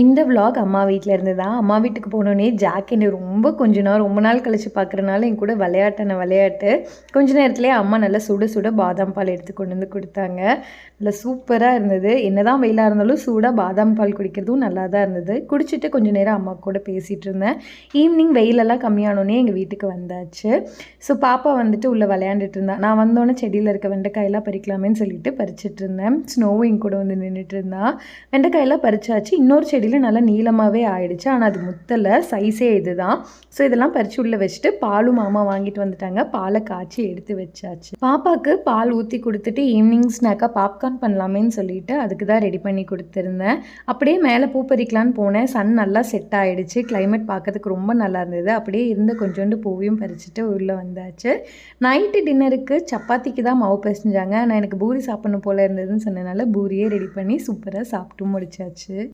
இந்த விலாக் அம்மா வீட்ல இருந்து தான். அம்மா வீட்டுக்கு போனோனே ஜாக் என்னை ரொம்ப நாள் கழிச்சு பார்க்குறனால என் கூட விளையாட்டு. கொஞ்ச நேரத்திலேயே அம்மா நல்லா சுட சுட பாதாம் பால் எடுத்து கொண்டு வந்து குடுத்தாங்க. நல்லா சூப்பராக இருந்தது. என்னதான் வெயிலாக இருந்தாலும் சூடாக பாதாம் பால் குடிக்கிறதும் நல்லா தான் இருந்தது. குடிச்சிட்டு கொஞ்சம் நேரம் அம்மா கூட பேசிகிட்டு இருந்தேன். ஈவினிங் வெயிலெல்லாம் கம்மியானோடனே எங்கள் வீட்டுக்கு வந்தாச்சு. ஸோ பாப்பா வந்துட்டு உள்ளே விளையாண்டுட்டு இருந்தா. நான் வந்தோடனே செடியில் இருக்க வெண்டைக்காயெல்லாம் பறிக்கலாமேன்னு சொல்லிட்டு பறிச்சிட்டு இருந்தேன். ஸ்னோவும் என் கூட வந்து நின்றுட்டு இருந்தா. வெண்டைக்காயெல்லாம் பறிச்சாச்சு. இன்னொரு செடியில் நல்லா நீளமாகவே ஆயிடுச்சு. ஆனால் அது முத்தலை, சைஸே இதுதான். ஸோ இதெல்லாம் பறித்து உள்ளே வச்சுட்டு பாலும் மாமா வாங்கிட்டு வந்துட்டாங்க. பாலை காய்ச்சி எடுத்து வச்சாச்சு. பாப்பாவுக்கு பால் ஊற்றி கொடுத்துட்டு ஈவினிங் ஸ்நாக்காக பாப்கார்ன் பண்ணலாமேன்னு சொல்லிட்டு அதுக்கு தான் ரெடி பண்ணி கொடுத்துருந்தேன். அப்படியே மேலே பூ பறிக்கலான்னு போனேன். சன் நல்லா செட் ஆகிடுச்சு. கிளைமேட் பார்க்கறதுக்கு ரொம்ப நல்லா இருந்தது. அப்படியே இருந்த கொஞ்சோண்டு பூவையும் பறிச்சுட்டு உள்ளே வந்தாச்சு. நைட்டு டின்னருக்கு சப்பாத்திக்கு தான் மாவு பிசைஞ்சாங்க. நான் எனக்கு பூரி சாப்பிடணும் போல் இருந்ததுன்னு சொன்னதுனால பூரியே ரெடி பண்ணி சூப்பராக சாப்பிட்டு முடிச்சாச்சு.